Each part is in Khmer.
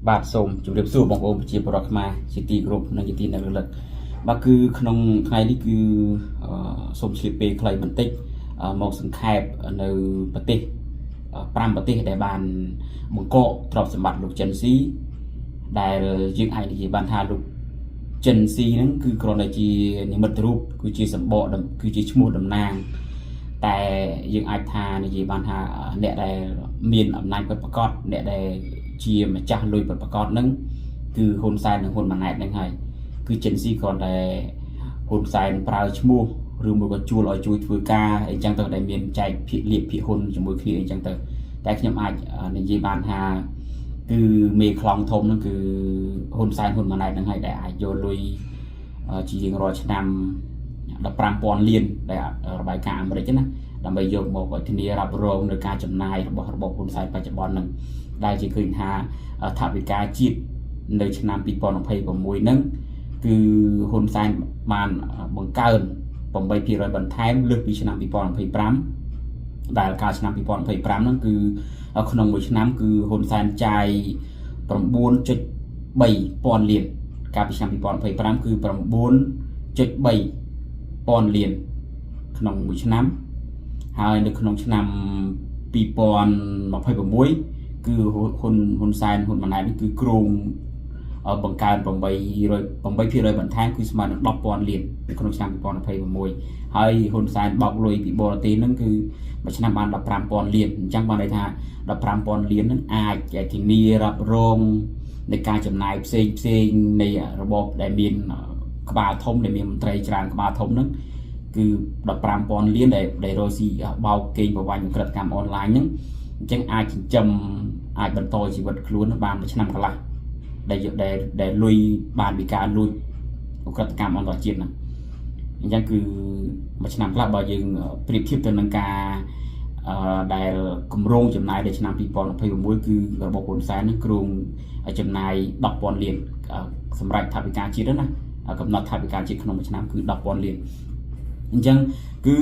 បាទសូមជម្រាបសួរបងប្អូនប្រជាពលរដ្ឋខ្មែរជាទីគោរពនិងជាទីអ្នករលឹកបាទគឺក្នុងថ្ងៃនេះគឺសូមឆ្លៀតពេលខ្លីបន្តិចមកសង្ខេបនៅប្រទេស5ប្រទេសដែលបានបង្កកទ្រព្យសម្បត្តិលោកចិនស៊ីដែលយើងអាចនិយាយបានថាលោកចិនស៊ីហ្នឹងគឺគ្រាន់តែជានិមិត្តរូបគឺជាសម្បកគឺជាឈ្មោះតំណាងតែយើងអាចថានិយាយបានថាអ្នកដែលមានអំណាចពិតប្រាកដអ្នកដែលជាម្ចាស់លុយពិតប្រាកដហ្នឹងគឺហ៊ុនសែននិងហ៊ុនម៉ាណែតហ្នឹងហើយគឺចិនស៊ីគ្រាន់តែហ៊ុនសែនប្រើឈ្មោះឬមួយក៏ជួលឲ្យជួយធ្វើការអីចឹងទៅដែលមានចែកភាគលៀបភាគហ៊ុនជាមួយគ្នាអីចឹងទៅតែខ្ញុំអាចនិយាយបានថាគឺមេខ្លងធំហ្នឹងគឺហ៊ុនសែនហ៊ុនម៉ាណែតហ្នឹងហើយដែលអាចយកលុយជារៀងរាល់ឆ្នាំ15,000 លានដែលរបាយការណ៍អាមេរិកណាដើម្បីយកមកឲ្យធានារ៉ាប់រងនៅការចំណាយរបស់របបហ៊ុនសែនបច្ចុប្បន្នហ្នឹងដែលជាឃើញថាថវិកាជាតិនៅឆ្នាំ2026ហ្នឹងគឺហ៊ុនសែនបានបង្កើន 8% បន្ថែមលើសពីឆ្នាំ2025ដែលកាលឆ្នាំ2025ហ្នឹងគឺក្នុងមួយឆ្នាំគឺហ៊ុនសែនចាយ 9.3 ពាន់លានកាលពីឆ្នាំ2025គឺ 9.3 ពាន់លានក្នុងមួយឆ្នាំហើយនៅក្នុងឆ្នាំ2026គឺហ៊ុនសែនហ៊ុនម៉ាណែតគឺគ្រោងបង្កើន 8% បន្ថែមគឺស្មើនឹង 10,000 លាននៅក្នុងឆ្នាំ2026ហើយហ៊ុនសែនបោកលុយពីបរទេសហ្នឹងគឺមួយឆ្នាំបាន 15,000 លានអញ្ចឹងបានន័យថា 15,000 លានហ្នឹងអាចធានារ៉ាប់រងនៃការចំណាយផ្សេងនៃរបបដែលមានក្បាលធំដែលមានមន្ត្រីច្រើនក្បាលធំហ្នឹងគឺ 15,000 លានដែលរស់ស៊ីបោកកេងប្រវ័ញ្ចក្រិតកម្មអនឡាញហ្នឹងអញ្ចឹងអាចចិញ្ចឹមអាចបន្តជីវិតខ្លួនបានមួយឆ្នាំកន្លះដែលលុយបានពីការលួចក្រិតកម្មអន្តរជាតិហ្នឹងអញ្ចឹងគឺមួយឆ្នាំខ្លះបើយើងប្រៀបធៀបទៅនឹងការដែលគម្រោងចំណាយនៅឆ្នាំ2026គឺរបបហ៊ុនសែននឹងគ្រោងចំណាយ 10,000 លានសម្រាប់ថវិកាជាតិណាកំណត់ថវិកាជាតិក្នុងមួយឆ្នាំគឺ 10,000 លានអញ្ចឹងគឺ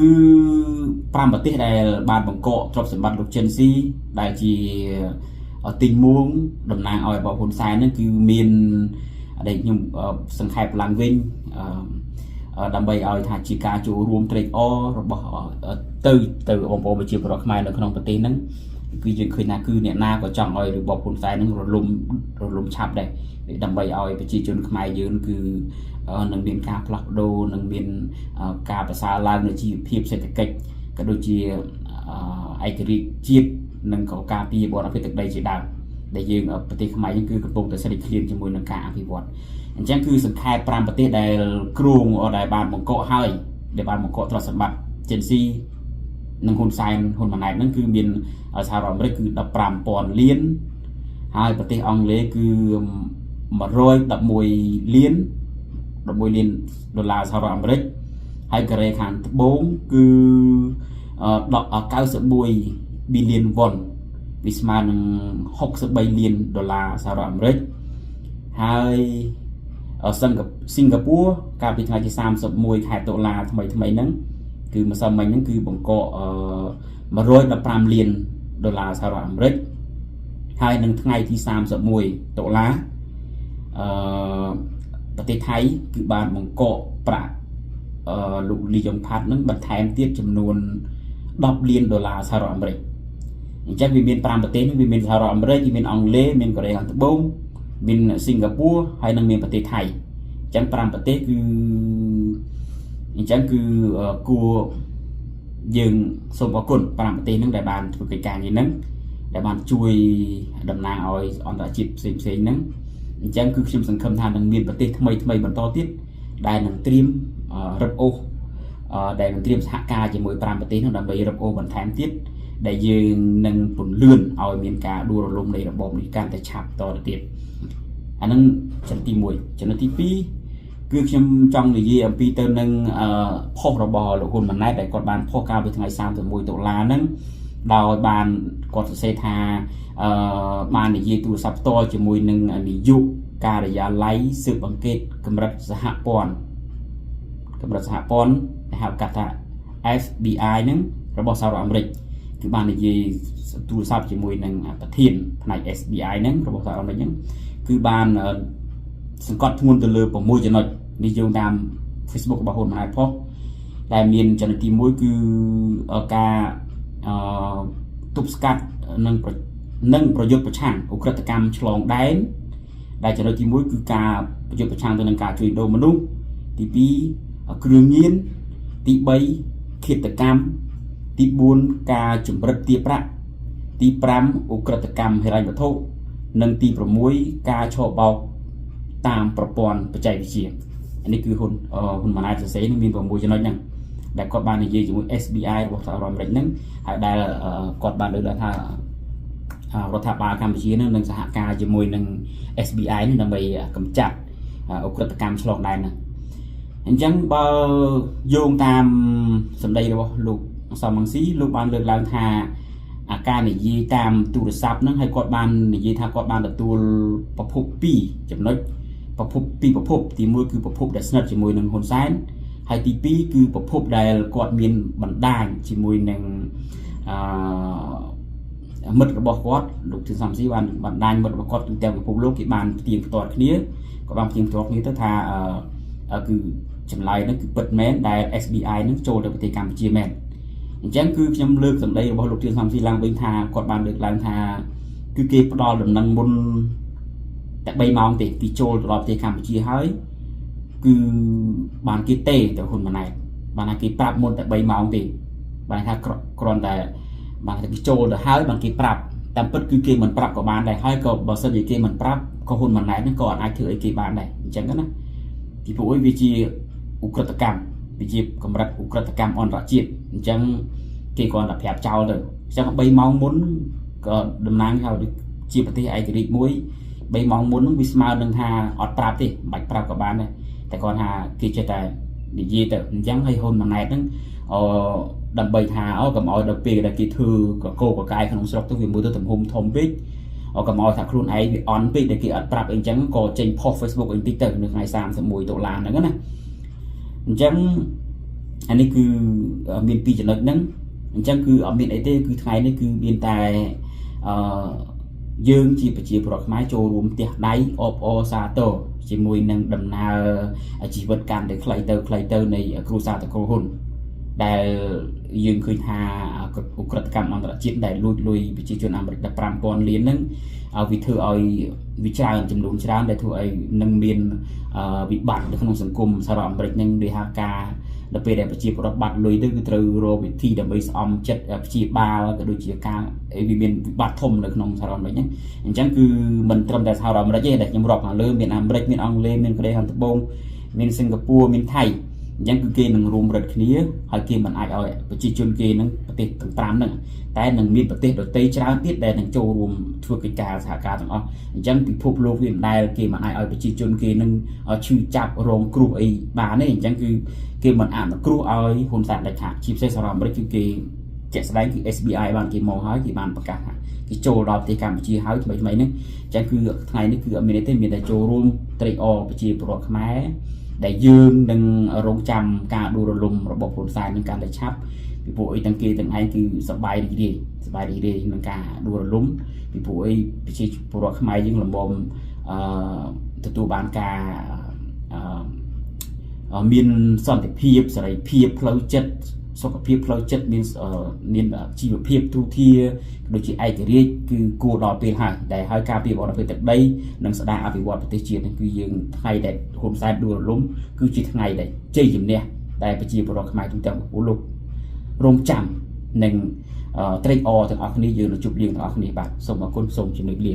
5ប្រទេសដែលបានបង្កកទ្រព្យសម្បត្តិលោកចិនស៊ីដែលជាទីងមួងតំណាងឲ្យរបបហ៊ុនសែនហ្នឹងគឺមានដែលខ្ញុំសង្ខេបឡើងវិញដើម្បីឲ្យថាជាការចូលរួមត្រេកអររបស់ទៅបងប្អូនប្រជាពលរដ្ឋខ្មែរនៅក្នុងប្រទេសហ្នឹងគឺយើងឃើញថាគឺអ្នកណាក៏ចង់ឲ្យរបបហ៊ុនសែនហ្នឹងរលំឆាប់ដែរដើម្បីឲ្យប្រជាជនខ្មែរយើងគឺនឹងមានការផ្លាស់ប្ដូរនឹងមានការប្រសើរឡើងនៃជីវភាពសេដ្ឋកិច្ចក៏ដូចជាឯករាជ្យជាតិនិងក៏ការពារបនអភិទឹកដីជាដើមដែលយើងប្រទេសខ្មែរយើងគឺកំពុងតែស្រេកឃ្លានជាមួយនឹងការអភិវឌ្ឍអញ្ចឹងគឺសង្ខេប5ប្រទេសដែលគ្រោងដែលបានបង្កកហើយដែលបានបង្កកទ្រព្យសម្បត្តិចិនស៊ីនិងហ៊ុនសែនហ៊ុនម៉ាណែតហ្នឹងគឺមានសហរដ្ឋអាមេរិកគឺ 15,000 លានហើយប្រទេសអង់គ្លេសគឺ111 លាន$11 លានសហរដ្ឋអាមេរិកហើយកូរ៉េខាងត្បូងគឺ91 billion won វាស្មើនឹង63 លាន$សហរដ្ឋអាមេរិកហើយសិង្ហបុរីកាលពីថ្ងៃទី31ខែតុលាថ្មីហ្នឹងគឺម្សិលមិញហ្នឹងគឺបង្កក115 លាន$សហរដ្ឋអាមេរិកហើយនឹងថ្ងៃទី31តុលាប្រទេសថៃគឺបានបង្កកប្រាក់លោកលីយ៉ុងផាត់ហ្នឹងបន្ថែមទៀតចំនួន10 លាន$សហរដ្ឋអាមេរិកអញ្ចឹងវាមាន5ប្រទេសនេះវាមានសហរដ្ឋអាមេរិកវាមានអង់គ្លេសមានកូរ៉េខាងត្បូងមានសិង្ហបុរីហើយនិងមានប្រទេសថៃអញ្ចឹង5ប្រទេសគឺអញ្ចឹងគឺគួរយើងសូមអរគុណ5ប្រទេសហ្នឹងដែលបានធ្វើកិច្ចការនេះហ្នឹងដែលបានជួយតំណាងឲ្យអន្តរជាតិផ្សេងហ្នឹងអញ្ចឹងគឺខ្ញុំសង្ឃឹមថានឹងមានប្រទេសថ្មីបន្តទៀតដែលនឹងត្រៀមរឹបអូសដែលនឹងត្រៀមសហការជាមួយ5ប្រទេសនោះដើម្បីរឹបអូសបន្ថែមទៀតដែលយើងនឹងពន្លឿនឲ្យមានការដួលរលំនៃរបបនេះកាន់តែឆាប់តទៅទៀតអាហ្នឹងចំណុចទី1ចំណុចទី2គឺខ្ញុំចង់និយាយអំពីទៅនឹងផុសរបស់លោកហ៊ុនម៉ាណែតដែលគាត់បានផុសកាលពីថ្ងៃ31តុលាហ្នឹងដោយបានគាត់សរសេរថាបាននិយាយទូរស័ព្ទផ្ទាល់ជាមួយនឹងនាយកការិយាល័យស៊ើបអង្កេតកម្រិតសហព័ន្ធដែលហៅកាត់ថា FBI ហ្នឹងរបស់សហរដ្ឋអាមេរិកគឺបាននិយាយទូរស័ព្ទជាមួយនឹងប្រធានផ្នែក SBI ហ្នឹងរបស់សហរដ្ឋអាមេរិកហ្នឹង គឺបានសង្កត់ធ្ងន់ទៅលើ6ចំណុចនេះយោងតាម Facebook របស់ហ៊ុនម៉ាណែតផុសដែលមានចំណុចទី1គឺការទប់ស្កាត់និងប្រយុទ្ធប្រឆាំងឧក្រិដ្ឋកម្មឆ្លងដែនដែលចំណុចទី1គឺការប្រយុទ្ធប្រឆាំងទៅនឹងការជួញដូរមនុស្សទី2គ្រឿងញៀនទី3ឃាតកម្មទី4ការចម្រិតទារប្រាក់ទី5ឧក្រិដ្ឋកម្មហិរញ្ញវត្ថុនិងទី6ការឆបោកតាមប្រព័ន្ធបច្ចេកវិទ្យានេះគឺហ៊ុនម៉ាណែតសរសេរនឹងមាន6ចំណុចហ្នឹងដែលគាត់បាននិយាយជាមួយ SBI របស់សហរដ្ឋអាមេរិកហ្នឹងហើយដែលគាត់បានលើកឡើងថារដ្ឋាភិបាលកម្ពុជានឹងសហការជាមួយនឹង SBI នឹងដើម្បីកម្ចាត់ឧក្រិដ្ឋកម្មឆ្លងដែនហ្នឹងអញ្ចឹងបើយោងតាមសម្ដីរបស់លោកសំរងស៊ីលោកបានលើកឡើងថាការនិយាយតាមទូរស័ព្ទហ្នឹងហើយគាត់បាននិយាយថាគាត់បានទទួលប្រភព2ចំណុចប្រភព2ប្រភពទី1គឺប្រភពដែលស្និទ្ធជាមួយនឹងហ៊ុនសែនហើយទី2គឺប្រភពដែលគាត់មានបណ្ដាញជាមួយនឹងមិត្តរបស់គាត់លោកធឿនសំស៊ីបានបណ្ដាញមិត្តរបស់គាត់ទូទាំងពិភពលោកគេបានផ្ទៀងផ្ទាត់គ្នាគាត់បានផ្ទៀងផ្ទាត់គ្នាទៅថាគឺចម្លើយហ្នឹងគឺពិតមែនដែល SBI ហ្នឹងចូលទៅប្រទេសកម្ពុជាមែនអញ្ចឹងគឺខ្ញុំលើកសម្ដីរបស់លោកធឿនសំស៊ីឡើងវិញថាគាត់បានលើកឡើងថាគឺគេផ្ដល់ដំណឹងមុនតែ3ម៉ោងទេពីចូលទៅដល់ប្រទេសកម្ពុជាហើយគឺបានគេទេទៅហ៊ុនម៉ាណែតបានថាគេប្រាប់មុនតែ3ម៉ោងទេបានថាគ្រាន់តែបានថាគេចូលទៅហើយបានគេប្រាប់តាមពិតគឺគេមិនប្រាប់ក៏បានដែរហើយក៏បើសិនជាគេមិនប្រាប់ក៏ហ៊ុនម៉ាណែតហ្នឹងក៏អាចធ្វើអីគេបានដែរអញ្ចឹងណាពីព្រោះវាជាឧក្រិដ្ឋកម្មវាជាកម្រិតឧក្រិដ្ឋកម្មអន្តរជាតិអញ្ចឹងគេគ្រាន់តែប្រាប់ចោលទៅអញ្ចឹង3ម៉ោងមុនក៏តំណាងថាជាប្រទេសឯករាជ្យមួយ3ម៉ោងមុនហ្នឹងវាស្មើនឹងថាអត់ប្រាប់ទេមិនបាច់ប្រាប់ក៏បានដែរតែគាត់ថាគេចេះតែនិយាយទៅអញ្ចឹងឲ្យហ៊ុនម៉ាណែតហ្នឹងដើម្បីថាកុំឲ្យដល់ពេលដែលគេធ្វើកកកកាយក្នុងស្រុកទៅវាមើលទៅទំហំធំពេកកុំឲ្យថាខ្លួនឯងវាអន់ពេកដែលគេអត់ប្រាប់អីអញ្ចឹងក៏ចេញផុស Facebook អីតិចទៅនៅថ្ងៃ31ដុល្លារហ្នឹងណាអញ្ចឹងអានេះគឺមាន2ចំណុចហ្នឹងអញ្ចឹងគឺអត់មានអីទេគឺថ្ងៃនេះគឺមានតែយើងជាប្រជាពលរដ្ឋខ្មែរចូលរួមផ្ទះដៃអបអរសាទរជាមួយនឹងដំណើរជីវិតកាន់តែខ្លីទៅនៃគ្រួសារតកូលហ៊ុនដែលយើងឃើញថាឧក្រិដ្ឋកម្មអន្តរជាតិដែលលួចលុយប្រជាជនអាមេរិក 15,000 លានហ្នឹងវាធ្វើឲ្យវាច្រើនចំនួនច្រើនដែលធ្វើឲ្យនឹងមានវិបត្តិនៅក្នុងសង្គមសហរដ្ឋអាមេរិកហ្នឹងដោយហៅការដល់ពេលដែលប្រជាពលរដ្ឋបាត់លុយទៅគឺត្រូវរកវិធីដើម្បីស្អំចិត្តព្យាបាលក៏ដូចជាការវាមានវិបត្តិធំនៅក្នុងសហរដ្ឋអាមេរិកហ្នឹងអញ្ចឹងគឺមិនត្រឹមតែសហរដ្ឋអាមេរិកទេដែលខ្ញុំរាប់ខាងលើមានអាមេរិកមានអង់គ្លេសមានកូរ៉េខាងត្បូងមានសិង្ហបុរីមានថៃអញ្ចឹងគឺគេនឹងរួមរឹតគ្នាហើយគេមិនអាចឲ្យប្រជាជនគេនឹងប្រទេសទាំង5ហ្នឹងតែនឹងមានប្រទេសដទៃច្រើនទៀតដែលនឹងចូលរួមធ្វើកិច្ចការសហការទាំងអស់អញ្ចឹងពិភពលោកវាមិនដែលគេមិនអាចឲ្យប្រជាជនគេនឹងឈឺចាប់រងគ្រោះអីបានទេអញ្ចឹងគឺគេមិនអនុគ្រោះឲ្យហ៊ុនសែនដាច់ខាតជាពិសេសសហរដ្ឋអាមេរិកគឺគេជាក់ស្ដែងគឺ SBI បានគេមកហើយគេបានប្រកាសថាគេចូលដល់ប្រទេសកម្ពុជាហើយថ្មីនេះអញ្ចឹងគឺថ្ងៃនេះគឺអត់មានទេមានតែចូលរួមត្រេកអរប្រជាពលរដ្ឋខ្មែរដែលយើងនឹងរងចាំការដួលរលំរបស់ហ៊ុនសែននឹងកាន់តែឆាប់ពីព្រោះអីទាំងគេទាំងឯងគឺសប្បាយរីករាយនឹងការដួលរលំពីព្រោះអីប្រជាពលរដ្ឋខ្មែរយើងលំមទទួលបានការមានសន្តិភាពសេរីភាពផ្លូវចិត្តសុខភាពផ្លូវចិត្តមានជីវភាពទូធាដូចជាឯករាជ្យគឺគួរដល់ពេលហើយដែលហើយការពីបរទេសទឹកដីនិងស្ដារអភិវឌ្ឍប្រទេសជាតិនេះគឺយើងថ្ងៃដែលហ៊ុនសែនដួលរលំគឺជាថ្ងៃដែលជ័យជំនះដែលប្រជាពលរដ្ឋខ្មែរទូទាំងពិភពលោករងចាំនិងត្រេកអរទាំងអស់គ្នាយើងនឹងជួបលៀងទាំងអស់គ្នាបាទសូមអរគុណសូមជម្រាបលា